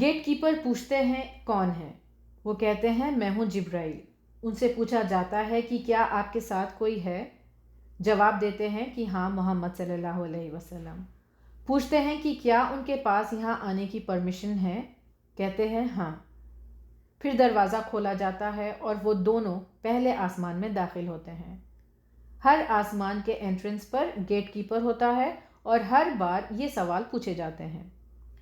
Gate keeper پوچھتے ہیں کون ہے؟ وہ کہتے ہیں میں ہوں جبرائیل۔ ان سے پوچھا جاتا ہے کہ کیا آپ کے ساتھ کوئی ہے؟ جواب دیتے ہیں کہ ہاں، محمد صلی اللہ علیہ وسلم۔ پوچھتے ہیں کہ کیا ان کے پاس یہاں آنے کی پرمیشن ہے؟ کہتے ہیں ہاں۔ پھر دروازہ کھولا جاتا ہے اور وہ دونوں پہلے آسمان میں داخل ہوتے ہیں۔ ہر آسمان کے انٹرنس پر گیٹ کیپر ہوتا ہے اور ہر بار یہ سوال پوچھے جاتے ہیں۔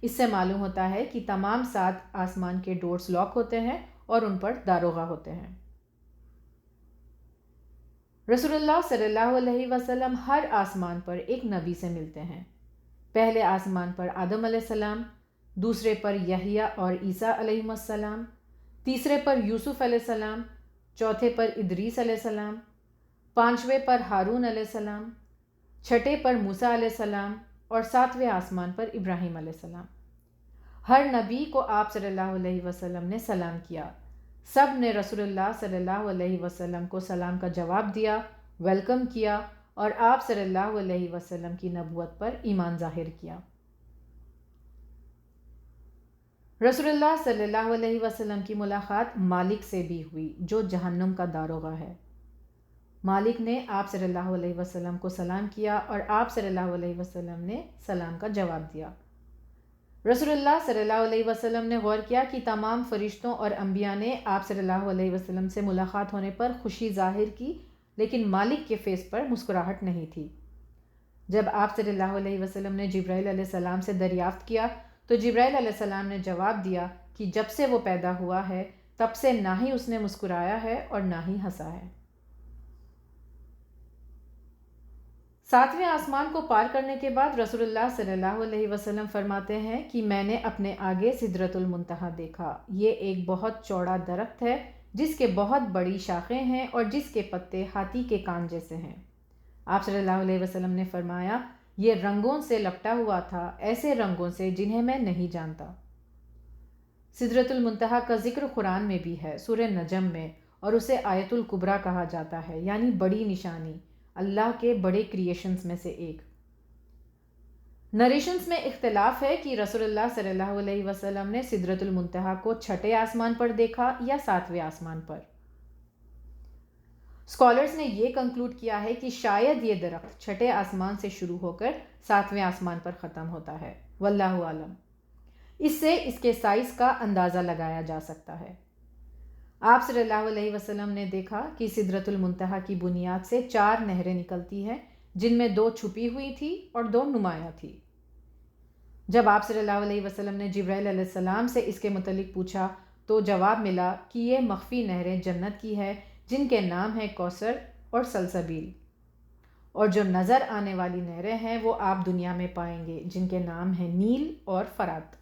اس سے معلوم ہوتا ہے کہ تمام 7 آسمان کے ڈورز لاک ہوتے ہیں اور ان پر داروغہ ہوتے ہیں۔ رسول اللہ صلی اللہ علیہ وسلم ہر آسمان پر ایک نبی سے ملتے ہیں۔ پہلے آسمان پر آدم علیہ السلام، دوسرے پر یحییٰ اور عیسیٰ علیہ السلام، تیسرے پر یوسف علیہ السلام، چوتھے پر ادریس علیہ السلام، پانچویں پر ہارون علیہ السلام، چھٹے پر موسیٰ علیہ السلام اور 7ویں آسمان پر ابراہیم علیہ السلام۔ ہر نبی کو آپ صلی اللہ علیہ وسلم نے سلام کیا۔ سب نے رسول اللہ صلی اللہ علیہ وسلم کو سلام کا جواب دیا، ویلکم کیا اور آپ صلی اللہ علیہ وسلم کی نبوت پر ایمان ظاہر کیا۔ رسول اللہ صلی اللہ علیہ وسلم کی ملاقات مالک سے بھی ہوئی جو جہنم کا داروغہ ہے۔ مالک نے آپ صلی اللہ علیہ وسلم کو سلام کیا اور آپ صلی اللہ علیہ وسلم نے سلام کا جواب دیا۔ رسول اللہ صلی اللہ علیہ وسلم نے غور کیا کہ تمام فرشتوں اور انبیاء نے آپ صلی اللہ علیہ وسلم سے ملاقات ہونے پر خوشی ظاہر کی، لیکن مالک کے فیس پر مسکراہٹ نہیں تھی۔ جب آپ صلی اللہ علیہ وسلم نے جبرائیل علیہ السلام سے دریافت کیا تو جبرائیل علیہ السلام نے جواب دیا کہ جب سے وہ پیدا ہوا ہے تب سے نہ ہی اس نے مسکرایا ہے اور نہ ہی ہنسا ہے۔ 7ویں آسمان کو پار کرنے کے بعد رسول اللہ صلی اللہ علیہ وسلم فرماتے ہیں کہ میں نے اپنے آگے سدرۃ المنتہا دیکھا۔ یہ ایک بہت چوڑا درخت ہے جس کے بہت بڑی شاخیں ہیں اور جس کے پتے ہاتھی کے کان جیسے ہیں۔ آپ صلی اللہ علیہ وسلم نے فرمایا یہ رنگوں سے لپٹا ہوا تھا، ایسے رنگوں سے جنہیں میں نہیں جانتا۔ سدرۃ المنتہا کا ذکر قرآن میں بھی ہے، سورہ نجم میں، اور اسے آیت الکبریٰ کہا جاتا ہے، یعنی بڑی نشانی، اللہ کے بڑے کریشنز میں سے ایک۔ نریشنز میں اختلاف ہے کہ رسول اللہ صلی اللہ علیہ وسلم نے سدرۃ المنتہا کو چھٹے آسمان پر دیکھا یا 7ویں آسمان پر۔ اسکالرز نے یہ کنکلوڈ کیا ہے کہ شاید یہ درخت چھٹے آسمان سے شروع ہو کر 7ویں آسمان پر ختم ہوتا ہے، واللہ عالم۔ اس سے اس کے سائز کا اندازہ لگایا جا سکتا ہے۔ آپ صلی اللہ علیہ وسلم نے دیکھا کہ سدرۃ المنتہا کی بنیاد سے 4 نہریں نکلتی ہیں، جن میں 2 چھپی ہوئی تھی اور 2 نمایاں تھی۔ جب آپ صلی اللہ علیہ وسلم نے جبرائیل علیہ السلام سے اس کے متعلق پوچھا تو جواب ملا کہ یہ مخفی نہریں جنت کی ہے جن کے نام ہیں کوثر اور سلسبیل، اور جو نظر آنے والی نہریں ہیں وہ آپ دنیا میں پائیں گے جن کے نام ہیں نیل اور فرات۔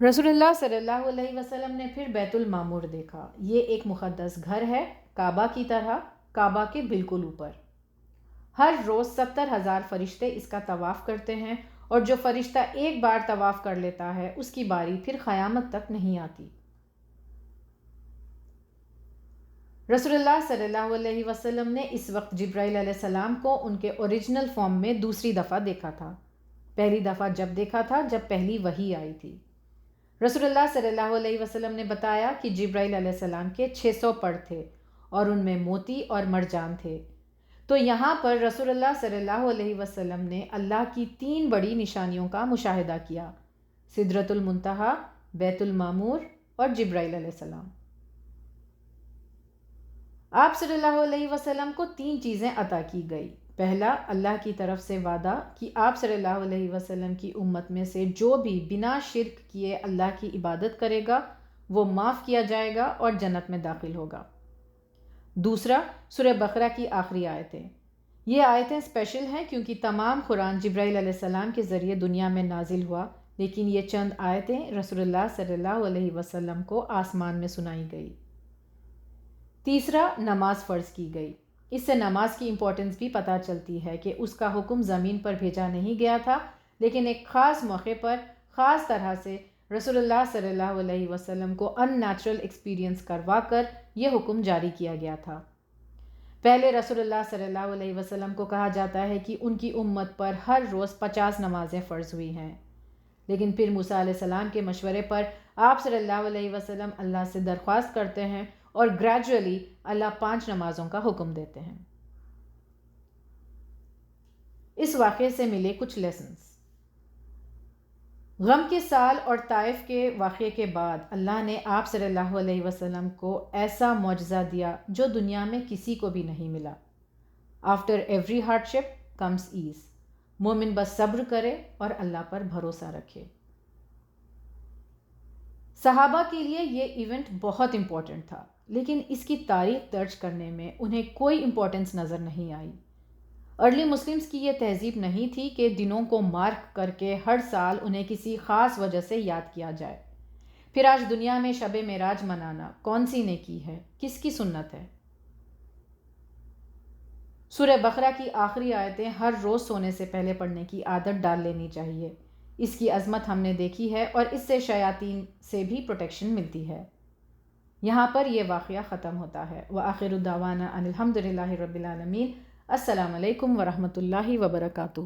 رسول اللہ صلی اللہ علیہ وسلم نے پھر بیت المعمور دیکھا۔ یہ ایک مقدس گھر ہے، کعبہ کی طرح، کعبہ کے بالکل اوپر۔ ہر روز 70,000 فرشتے اس کا طواف کرتے ہیں، اور جو فرشتہ ایک بار طواف کر لیتا ہے اس کی باری پھر قیامت تک نہیں آتی۔ رسول اللہ صلی اللہ علیہ وسلم نے اس وقت جبرائیل علیہ السلام کو ان کے اوریجنل فارم میں دوسری دفعہ دیکھا تھا۔ پہلی دفعہ جب دیکھا تھا جب پہلی وحی آئی تھی۔ رسول اللہ صلی اللہ علیہ وسلم نے بتایا کہ جبرائیل علیہ السلام کے 600 پر تھے اور ان میں موتی اور مرجان تھے۔ تو یہاں پر رسول اللہ صلی اللہ علیہ وسلم نے اللہ کی 3 بڑی نشانیوں کا مشاہدہ کیا: سدرۃ المنتہا، بیت المعمور اور جبرائیل علیہ السلام۔ آپ صلی اللہ علیہ وسلم کو 3 چیزیں عطا کی گئی۔ پہلا، اللہ کی طرف سے وعدہ کہ آپ صلی اللہ علیہ وسلم کی امت میں سے جو بھی بنا شرک کیے اللہ کی عبادت کرے گا وہ معاف کیا جائے گا اور جنت میں داخل ہوگا۔ دوسرا، سورہ بقرہ کی آخری آیتیں۔ یہ آیتیں اسپیشل ہیں کیونکہ تمام قرآن جبرائیل علیہ السلام کے ذریعے دنیا میں نازل ہوا، لیکن یہ چند آیتیں رسول اللہ صلی اللہ علیہ وسلم کو آسمان میں سنائی گئی۔ تیسرا، نماز فرض کی گئی۔ اس سے نماز کی امپورٹنس بھی پتہ چلتی ہے کہ اس کا حکم زمین پر بھیجا نہیں گیا تھا، لیکن ایک خاص موقع پر خاص طرح سے رسول اللہ صلی اللہ علیہ وسلم کو ان نیچرل ایکسپیرینس کروا کر یہ حکم جاری کیا گیا تھا۔ پہلے رسول اللہ صلی اللہ علیہ وسلم کو کہا جاتا ہے کہ ان کی امت پر ہر روز 50 نمازیں فرض ہوئی ہیں، لیکن پھر موسیٰ علیہ السلام کے مشورے پر آپ صلی اللہ علیہ وسلم اللہ سے درخواست کرتے ہیں اور گریجولی اللہ 5 نمازوں کا حکم دیتے ہیں۔ اس واقعے سے ملے کچھ لیسنز۔ غم کے سال اور طائف کے واقعے کے بعد اللہ نے آپ صلی اللہ علیہ وسلم کو ایسا معجزہ دیا جو دنیا میں کسی کو بھی نہیں ملا۔ آفٹر ایوری ہارڈ شپ کمز ایز۔ مومن بس صبر کرے اور اللہ پر بھروسہ رکھے۔ صحابہ کے لیے یہ ایونٹ بہت امپورٹنٹ تھا، لیکن اس کی تاریخ درج کرنے میں انہیں کوئی امپورٹنس نظر نہیں آئی۔ ارلی مسلمز کی یہ تہذیب نہیں تھی کہ دنوں کو مارک کر کے ہر سال انہیں کسی خاص وجہ سے یاد کیا جائے۔ پھر آج دنیا میں شب معراج منانا کون سی نیکی ہے، کس کی سنت ہے؟ سورہ بقرہ کی آخری آیتیں ہر روز سونے سے پہلے پڑھنے کی عادت ڈال لینی چاہیے۔ اس کی عظمت ہم نے دیکھی ہے اور اس سے شیاطین سے بھی پروٹیکشن ملتی ہے۔ یہاں پر یہ واقعہ ختم ہوتا ہے۔ وآخر دعوانا ان الحمد للہ رب العالمین۔ السلام علیکم ورحمۃ اللہ وبرکاتہ۔